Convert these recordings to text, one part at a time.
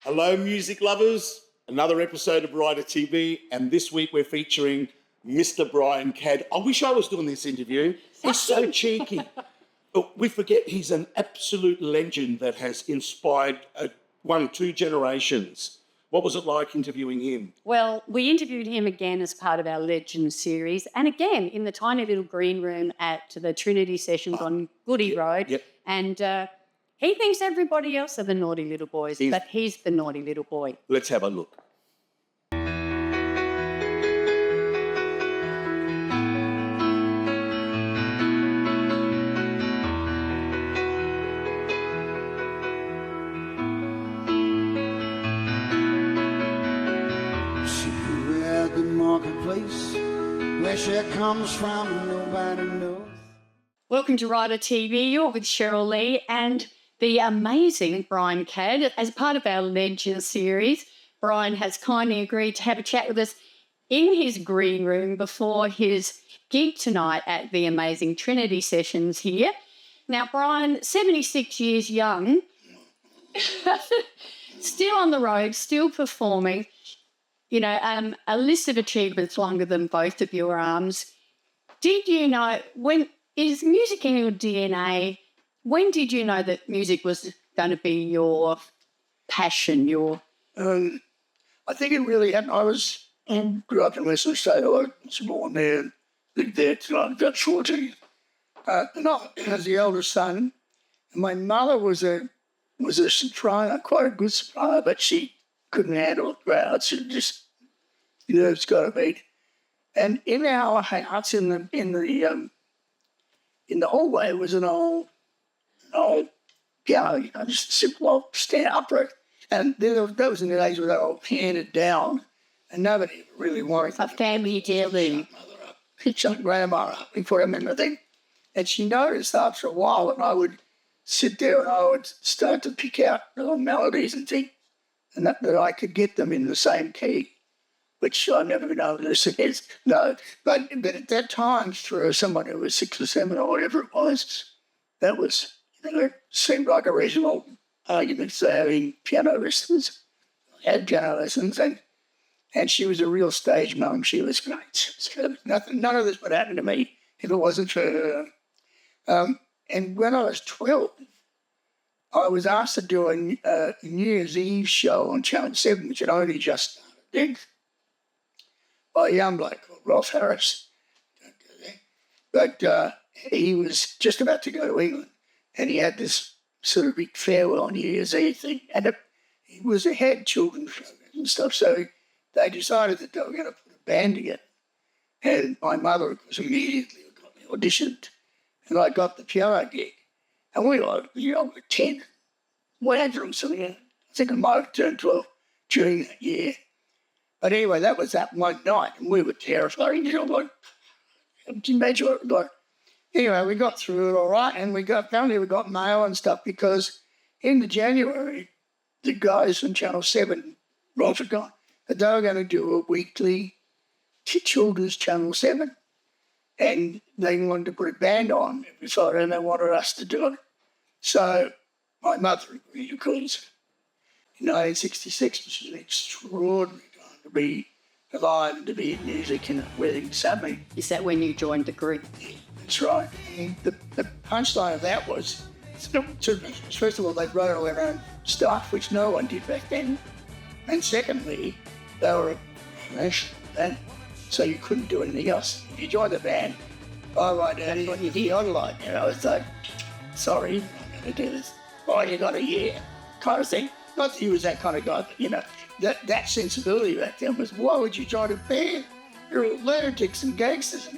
Hello, music lovers. Another episode of RiderTV, and this week we're featuring Mr. Brian Cadd. I wish I was doing this interview. He's so cheeky. But we forget he's an absolute legend that has inspired two generations. What was it like interviewing him? Well, we interviewed him again as part of our Legends series, and again in the tiny little green room at the Trinity Sessions on Goody Road. Yep. And he thinks everybody else are the naughty little boys, but he's the naughty little boy. Let's have a look. Marketplace, where she comes from, nobody knows. Welcome to Rider TV. You're with Cheryl Lee and the amazing Brian Cadd. As part of our Legends series, Brian has kindly agreed to have a chat with us in his green room before his gig tonight at the amazing Trinity Sessions here. Now, Brian, 76 years young, still on the road, still performing. You know, a list of achievements longer than both of your arms. Did you know, is music in your DNA? When did you know that music was going to be your passion, I think it really happened. I grew up in Western Australia. I was born there, lived there till I was about 14. And I was the eldest son. And my mother was a soprano, quite a good soprano, but she couldn't handle the crowds. She just, nerves got a beat. And in our house, in the hallway, was an old piano, just a simple old stand upright. And that was in the days where they were handed down, and nobody really wanted a family heirloom. Shut grandma up before them and everything. And she noticed after a while, and I would sit there and I would start to pick out little melodies and things, and that I could get them in the same key, which I never know what this is. No, but at that time, for someone who was 6 or 7 or whatever it was, that was, it seemed like a reasonable argument for having piano lessons. I had piano lessons, and she was a real stage mum. She was great. None of this would happen to me if it wasn't for her. And when I was 12, I was asked to do a New Year's Eve show on Channel 7, which had only just started, by a young bloke called Ross Harris. But he was just about to go to England, and he had this sort of big farewell on New Year's Eve thing, and he had children's programs and stuff, so they decided that they were going to put a band together. And my mother, of course, immediately got me auditioned, and I got the piano gig. And we were 10. We had them something. I think I might have turned 12 during that year. But anyway, that was that one night, and we were terrified. Can you imagine what it was like? Anyway, we got through it all right, and apparently we got mail and stuff, because in the January, the guys from Channel 7, Ross had gone, that they were going to do a weekly children's Channel 7. And they wanted to put a band on every Friday, and they wanted us to do it. So my mother agreed, of course, in 1966, which is an extraordinary time to be alive and to be in music and everything's happening. Is that when you joined the group? Yeah, that's right. And the punchline of that was, first of all, they wrote all their own stuff, which no one did back then. And secondly, they were a professional band, so you couldn't do anything else. If you joined the band, oh, my daddy, what you did online, it's like, sorry, I'm not going to do this. Oh, you got a year, kind of thing. Not that he was that kind of guy, but, that sensibility back then was, why would you join a band? You're all lunatics and gangsters.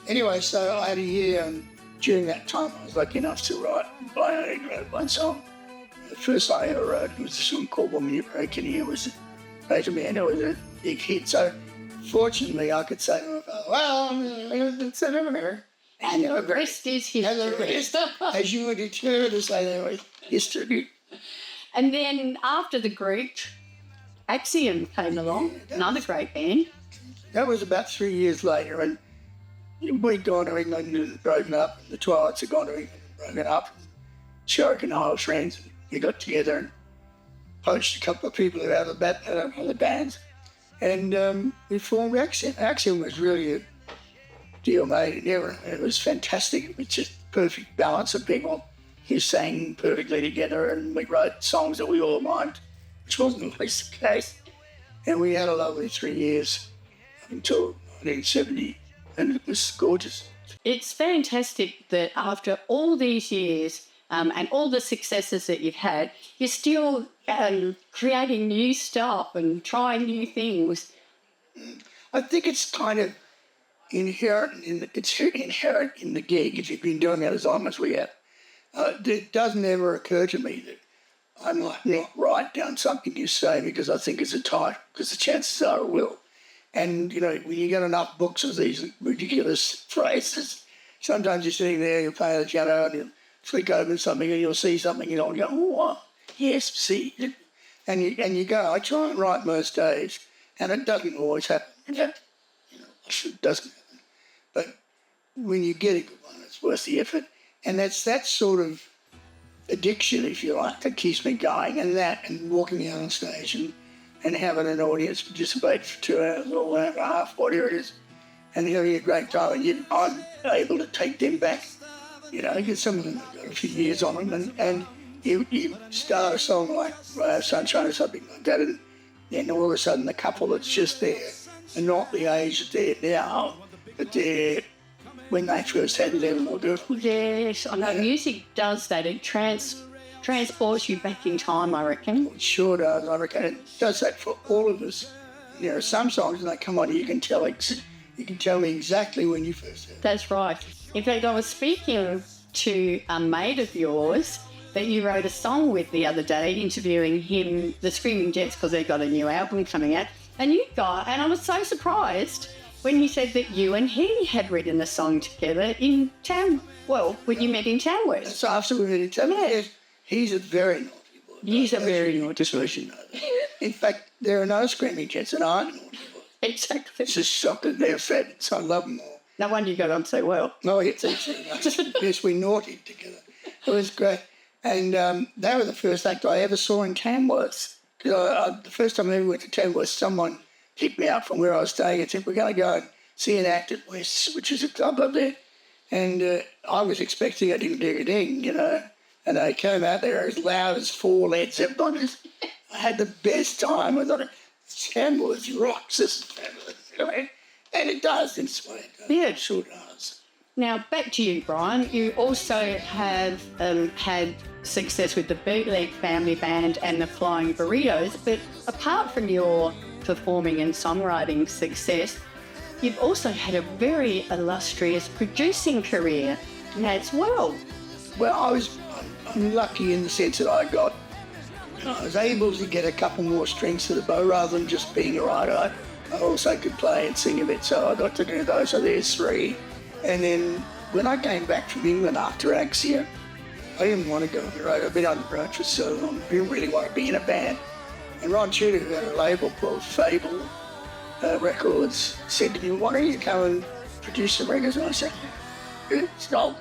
Anyway, so I had a year, and during that time, I was lucky enough to write. I only wrote one song. The first song I ever wrote was a song called Woman You Break In Here. It was a big hit. So fortunately, I could say, well, it's another. And the rest is history. As you would determine to say, there was history. And then after the group, Axiom came along, another great band. That was about 3 years later, and we'd gone to England and broken up. The Twilights had gone to England and broken up. Cheryl and I were friends. We got together, and poached a couple of people who had other bands, and we formed Accent. Accent was really a deal made in heaven. It was fantastic. It was just perfect balance of people who sang perfectly together, and we wrote songs that we all liked, which wasn't always the case. And we had a lovely 3 years until 1970, and it was gorgeous. It's fantastic that after all these years and all the successes that you've had, you're still creating new stuff and trying new things. I think it's kind of inherent in the gig if you've been doing it as long as we have. It doesn't ever occur to me that I might not write down something you say because I think it's a title, because the chances are it will. And, you know, when you get enough books of these ridiculous phrases, sometimes you're sitting there, you play the piano and you flick open something and you'll see something, you know, and you go, oh, yes, see. And you go, I try and write most days, and it doesn't always happen. You know, it doesn't happen. But when you get a good one, it's worth the effort. And that's that sort of addiction, if you like, that keeps me going, and walking out on stage and having an audience participate for 2 hours or an hour and a half, whatever it is, and having a great time. And I'm able to take them back, you know, because some of them have got a few years on them, and you start a song like Sunshine or something like that, and then all of a sudden the couple that's just there are not the age that they're now, but they're when they first had 11 or 12. Yes, I know. Music does that. It transports you back in time, I reckon. It sure does, I reckon. It does that for all of us. There are some songs, and they come on, you can tell me exactly when you first heard it. That's right. In fact, I was speaking to a mate of yours that you wrote a song with the other day, interviewing him, the Screaming Jets, because they've got a new album coming out. And I was so surprised when he said that you and he had written a song together in town. Well, when you met in Tamworth. So after we met in Tamworth, he's a very naughty boy. He's a very naughty boy. Just so you know that. In fact, there are no Screaming Jets that aren't naughty boys. Exactly. It's just shocking they're fabulous. I love them all. No wonder you got on so well. Oh, yes, yes, we naughtied together. It was great. And they were the first act I ever saw in Tamworth. The first time I ever went to Tamworth, someone picked me up from where I was staying and said, we're going to go and see an act at West, which is a club up there. And I was expecting a ding-ding-a-ding, you know, and they came out there as loud as 4 Led Zeppelin. I had the best time. I thought, Tamworth rocks, this is fabulous. You know? And it does, in its way. Yeah. It sure does. Now, back to you, Brian. You also have had success with the Bootleg Family Band and the Flying Burritos, but apart from your performing and songwriting success, you've also had a very illustrious producing career as well. Well, I'm lucky in the sense that I was able to get a couple more strings to the bow rather than just being a writer. I also could play and sing a bit, so I got to do those. So there's 3. And then when I came back from England after Axia, I didn't want to go on the road. I've been on the road for so long. I didn't really want to be in a band. And Ron Tudor, who had a label called Fable Records, said to me, why don't you come and produce some records? And I said, it's not,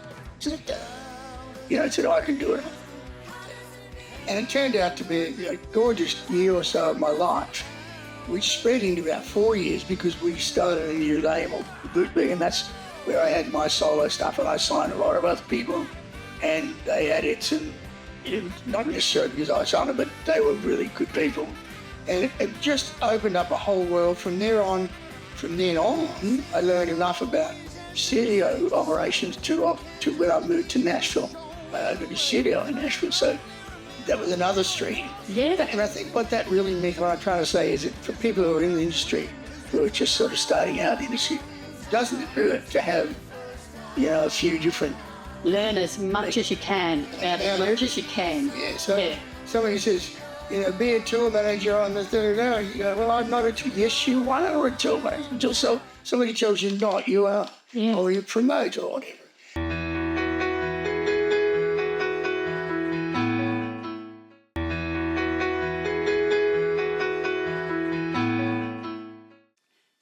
you know, I said, I can do it. And it turned out to be a gorgeous year or so of my life, which spread into about 4 years because we started a new label, Bootleg, and that's where I had my solo stuff, and I signed a lot of other people, and they had it, and not necessarily because I signed it, but they were really good people. And it just opened up a whole world. From then on, I learned enough about studio operations to when I moved to Nashville. I opened a studio in Nashville, so that was another stream. Yeah. And I think what that really means, what I'm trying to say is that for people who are in the industry, who are just sort of starting out in the industry, it doesn't hurt to have, you know, a few different... Learn as much as you can, about as much as you can. Yeah, so somebody says, you know, be a tour manager on the third hour. You go, well, I'm not a tour. Yes, you are a tour manager. Until somebody tells you not, you are. Yeah. Or you promote or whatever.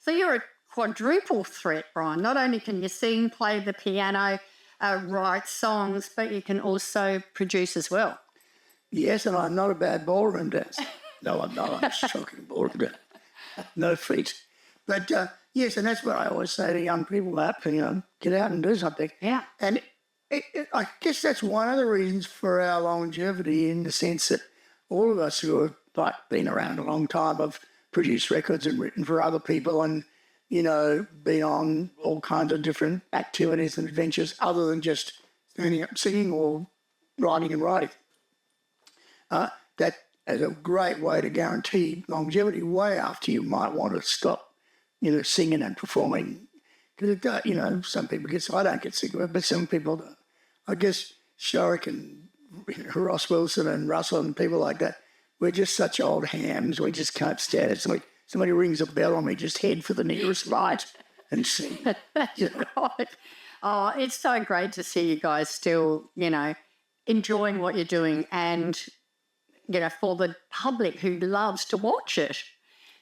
So you're a quadruple threat, Brian. Not only can you sing, play the piano, write songs, but you can also produce as well. Yes, and I'm not a bad ballroom dancer. No, I'm not. I'm a shocking ballroom dancer. No feet. But yes, and that's what I always say to young people up, get out and do something. Yeah. And I guess that's one of the reasons for our longevity, in the sense that all of us who have been around a long time have produced records and written for other people and, been on all kinds of different activities and adventures other than just standing up singing or writing and writing. That is a great way to guarantee longevity way after you might want to stop, singing and performing. Because, some people get, I don't get sick of it, but some people don't. I guess Sharrock and Ross Wilson and Russell and people like that, we're just such old hams. We just can't stand it. Somebody rings a bell on me, just head for the nearest light and sing. That's right. Oh, it's so great to see you guys still, enjoying what you're doing and, for the public who loves to watch it.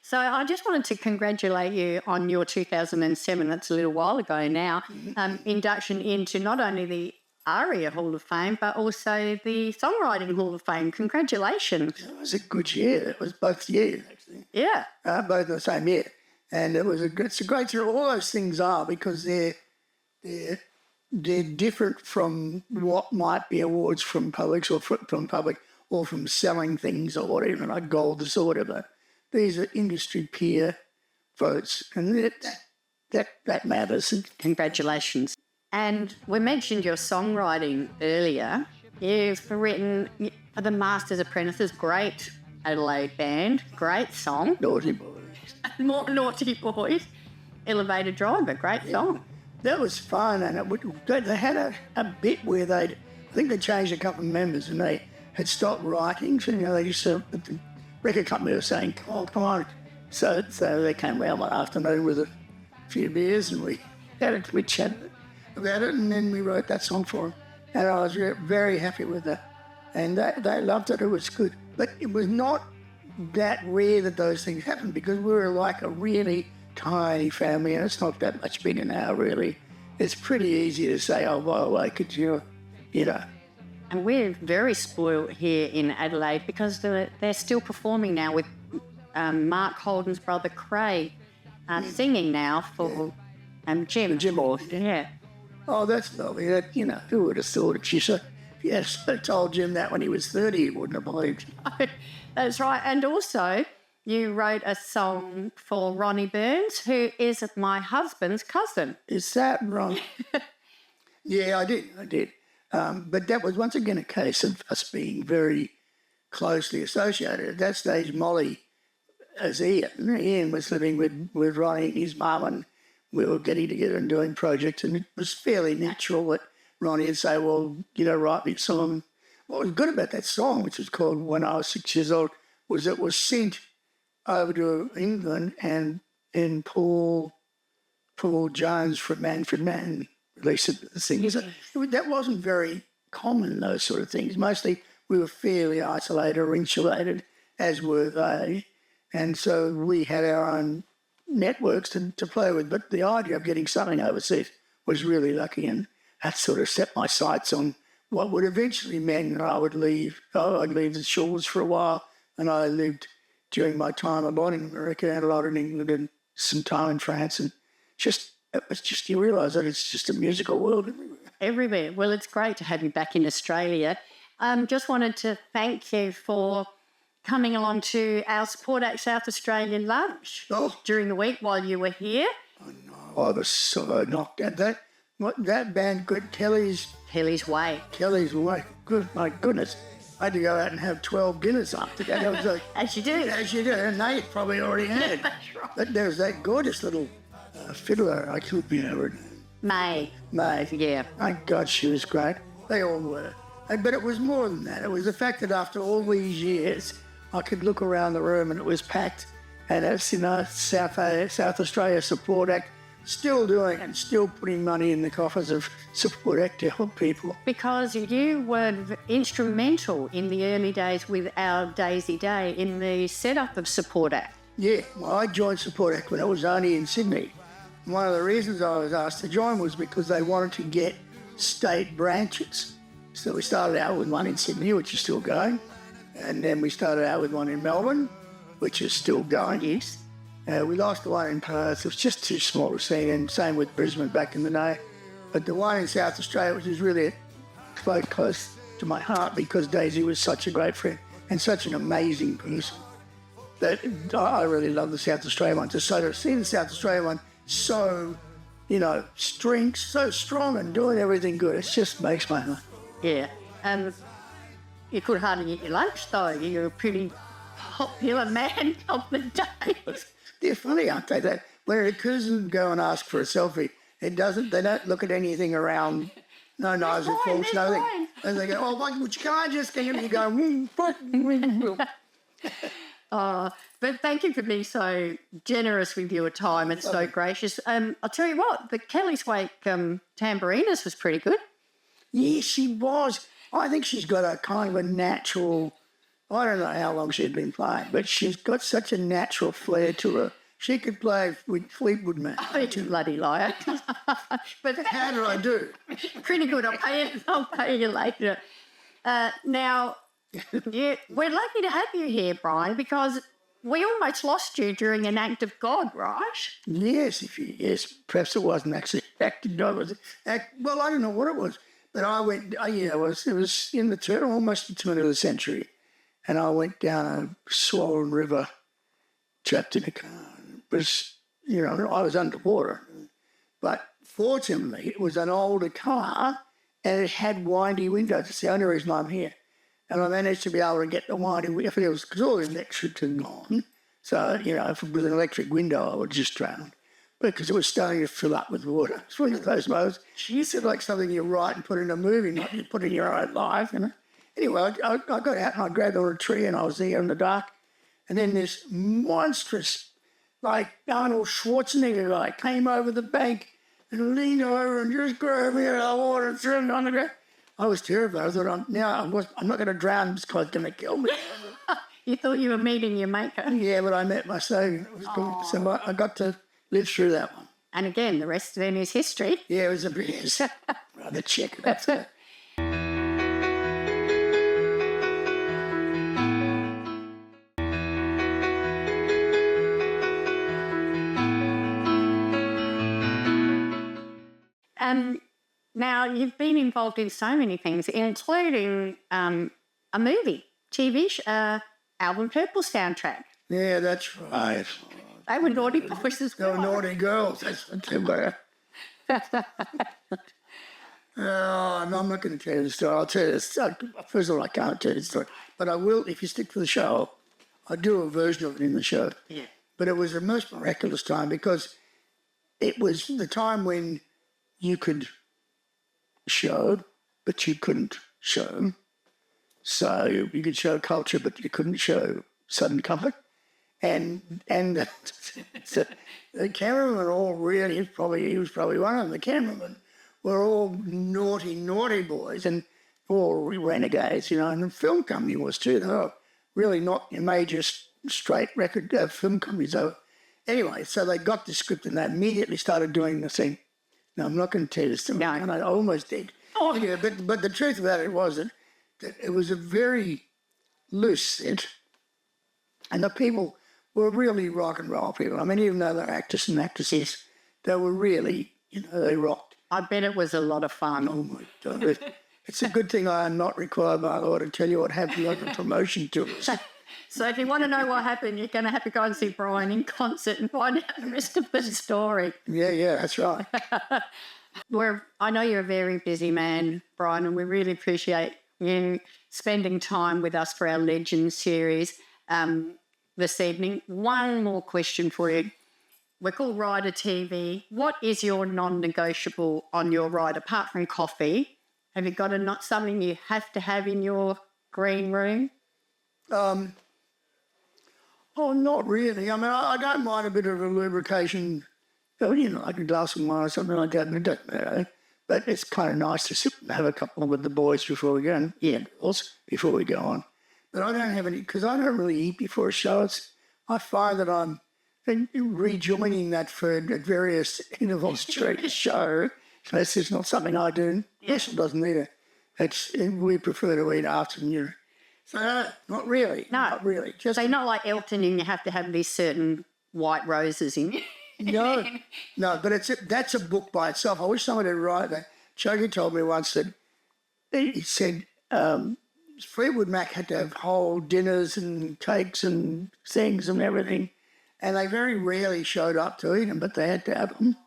So I just wanted to congratulate you on your 2007, that's a little while ago now, induction into not only the ARIA Hall of Fame, but also the Songwriting Hall of Fame. Congratulations. It was a good year. It was both years, actually. Yeah. Both the same year. And it's a great year. All those things are, because they're different from what might be awards from publics or from public or from selling things or whatever, like Gold or whatever. These are industry peer votes, and that matters. Congratulations. And we mentioned your songwriting earlier. You've written for the Masters Apprentices, great Adelaide band, great song. Naughty Boys. More Naughty Boys. Elevator Driver, great song. That was fun, and they had a bit where I think they changed a couple of members and they had stopped writing, so they used to, the record company was saying, oh, come on. So they came round one afternoon with a few beers and we chatted about it, and then we wrote that song for them. And I was very happy with that. And they loved it. It was good. But it was not that rare that those things happened, because we were like a really tiny family, and it's not that much bigger now, really. It's pretty easy to say, oh, by the way, could you. And we're very spoiled here in Adelaide because they're still performing now with Mark Holden's brother Craig singing now for Jim. Jim Moore. Yeah. Oh, that's lovely. Who would have thought it? She said, yes, I told Jim that when he was 30, he wouldn't have believed. That's right. And also, you wrote a song for Ronnie Burns, who is my husband's cousin. Is that right? Yeah, I did. But that was once again a case of us being very closely associated. At that stage, Molly, as Ian was living with Ronnie and his mum, and we were getting together and doing projects, and it was fairly natural that Ronnie would say, well, write me a song. What was good about that song, which was called When I Was 6 Years Old, was it was sent over to England, and Paul Jones from Manfred Mann released the thing. So that wasn't very common, those sort of things. Mostly we were fairly isolated or insulated, as were they. And so we had our own networks to play with. But the idea of getting something overseas was really lucky, and that sort of set my sights on what would eventually mean that I would leave. I'd leave the shores for a while, and I lived during my time a lot in America and a lot in England and some time in France, and you realise that it's just a musical world everywhere. Everywhere. Well, it's great to have you back in Australia. Just wanted to thank you for coming along to our Support Act South Australian lunch during the week while you were here. I know. I was so knocked out. That band, good Kelly's Way. Kelly's Way. Good, my goodness. I had to go out and have 12 dinners after that. It was like, As you do. And they probably already had. That's right. But there was that gorgeous little fiddler. I couldn't remember her name. May. Yeah. My God, she was great. They all were. But it was more than that. It was the fact that after all these years, I could look around the room and it was packed. And as South Australia Support Act, still doing and still putting money in the coffers of Support Act to help people. Because you were instrumental in the early days with our Daisy Day in the setup of Support Act. Yeah, well, I joined Support Act when I was only in Sydney. One of the reasons I was asked to join was because they wanted to get state branches. So we started out with one in Sydney, which is still going, And then we started out with one in Melbourne, which is still going. Yes. We lost the one in Perth. It was just too small to see, and same with Brisbane back in the day. But the one in South Australia, which is really close to my heart, because Daisy was such a great friend and such an amazing person, that I really love the South Australian one. So to see the South Australian one so, so strong and doing everything good, it just makes my heart. Yeah. You could hardly eat your lunch, though. You're a pretty popular man of the day. They're funny, aren't they? That when it occurs to them go and ask for a selfie, they don't look at anything around, no knives and forks, nothing. And they go, oh, can I just get him? You go, But thank you for being so generous with your time and so gracious. I'll tell you what, the Kelly's Wake tambourinist was pretty good. Yeah, she was. I think she's got a kind of a natural, I don't know how long she'd been playing, but she's got such a natural flair to her. She could play with Fleetwood Mac. Oh, you bloody liar. But How did I do? pretty good. I'll pay you later. Now, we're lucky to have you here, Brian, because we almost lost you during an act of God, right? Yes, perhaps it wasn't actually acting. Well, I don't know what it was, but I went. It was in the almost the turn of the century, and I went down a swollen river, trapped in a car. It was, I was underwater, but fortunately, it was an older car, and it had windy windows. It's the only reason I'm here. And I managed to be able to get the windy window, because all the electric had gone. So, if it was an electric window, I would just drown. Because it was starting to fill up with water. It's one of those moments. It's like something you write and put in a movie, not you put in your own life, Anyway, I got out and I grabbed on a tree and I was there in the dark. And then this monstrous, like Arnold Schwarzenegger guy came over the bank and leaned over and just grabbed me out of the water and threw me on the ground. I was terrified. I thought, I'm not going to drown because it's going to kill me. You thought you were meeting your maker. Yeah, but I met my saviour. It was good. So I got to live through that one. And again, the rest then is history. Yeah, it was a rather check. That's it. Now, you've been involved in so many things, including a movie, TV, Album Purple soundtrack. Yeah, that's right. They were naughty boys as They well. were naughty girls. That's what they were. I'm not going to tell you the story. I'll tell you this. First of all, I can't tell you the story. But I will, if you stick to the show, I'll do a version of it in the show. Yeah. But it was a most miraculous time because it was the time when you could show, but you couldn't show. So you could show culture, but you couldn't show sudden comfort. And so the cameramen were all really, he was probably one of them, the cameramen were all naughty boys and all renegades, and the film company was too. They were really not major straight record film companies. Anyway, so they got the script and they immediately started doing the thing. Now, I'm not going to tell you this, and I almost did. Oh. Yeah, but the truth about it was that it was a very loose set, and the people were really rock and roll people. I mean, even though they're actors and actresses, they were really, they rocked. I bet it was a lot of fun. Oh, my God. It's a good thing I am not required by law to tell you what happened on the promotion tours. So if you want to know what happened, you're going to have to go and see Brian in concert and find out the rest of the story. Yeah, that's right. I know you're a very busy man, Brian, and we really appreciate you spending time with us for our Legends series this evening. One more question for you. We're called RiderTV. What is your non-negotiable on your ride, apart from coffee? Have you got something you have to have in your green room? Oh, not really. I mean, I don't mind a bit of a lubrication, like a glass of wine or something like that. It doesn't matter. But it's kind of nice to sit and have a couple with the boys before we go on. Yeah, girls, before we go on. But I don't have any, because I don't really eat before a show. I find that I'm rejoining that food at various intervals during the show. So it's just not something I do. Yes, it doesn't either. We prefer to eat after. So not really. No. Not really. Just So not like Elton and you have to have these certain white roses in. no, but that's a book by itself. I wish someone would write that. Chogi told me once that he said Fleetwood Mac had to have whole dinners and cakes and things and everything, and they very rarely showed up to eat them, but they had to have them.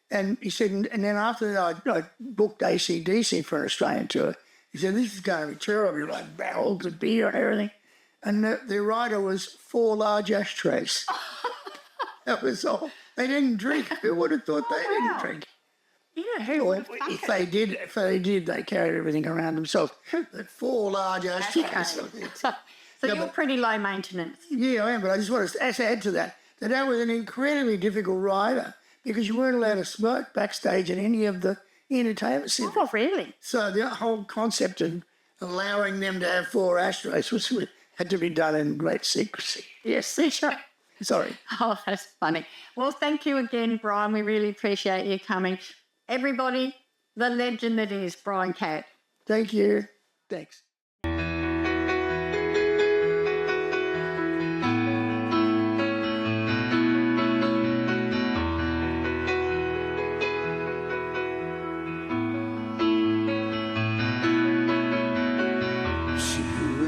And he said, and then after that, I booked AC/DC for an Australian tour. He said, this is going to be terrible, like barrels of beer and everything. And the rider was 4 large ashtrays. That was all. They didn't drink. Who would have thought they didn't drink? Yeah, who Or would have if they did, they carried everything around themselves. But 4 large ashtrays. So you're pretty low maintenance. Yeah, I am, but I just want to add to that was an incredibly difficult rider because you weren't allowed to smoke backstage at any of the entertainment centres. Oh, really? So the whole concept of allowing them to have 4 ashtrays had to be done in great secrecy. Yes, sure. Sorry. Oh, that's funny. Well, thank you again, Brian. We really appreciate you coming. Everybody, the legend that is Brian Cadd. Thank you. Thanks.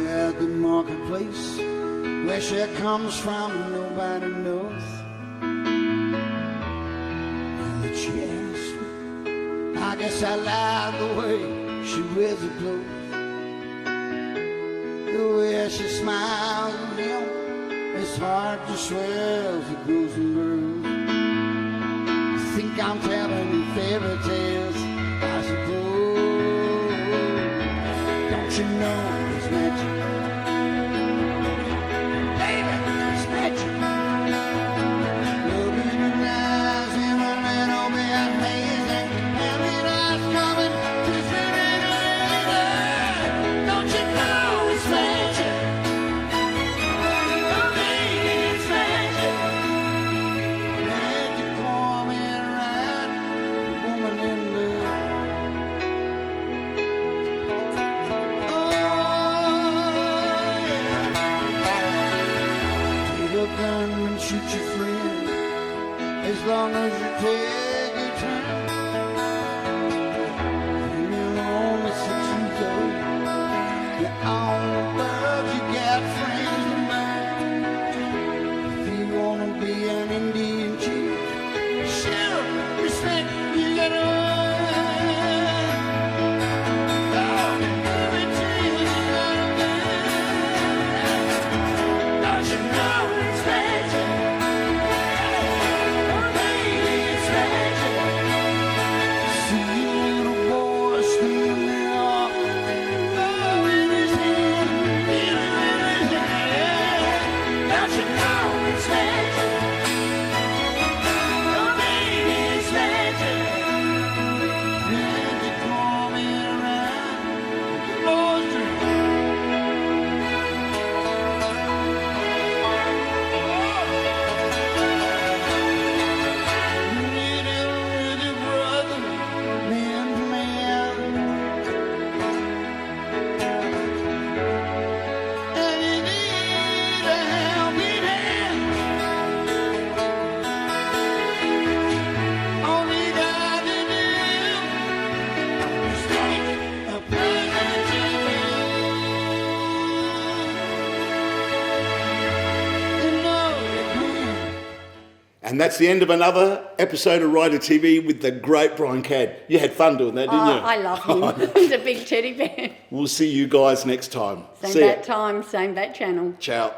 At the marketplace, where she comes from, nobody knows. And she asked me, I guess I like the way she wears her clothes. The way she smiles at him, it's hard to swear as it goes and grows. I think I'm telling you fairy tales, I suppose. Don't you know it's magic? Shoot your friend as long as you take your time. You're only 6 years old. You're on the birds, you got friends of mine. If you wanna be an Indian chief, Cheryl, respect you gotta earn. Oh, every team you gotta learn. Don't you know it's magic? And that's the end of another episode of RiderTV with the great Brian Cadd. You had fun doing that, didn't you? I love him. He's a big teddy bear. We'll see you guys next time. Same See ya. bat time, same bat channel. Ciao.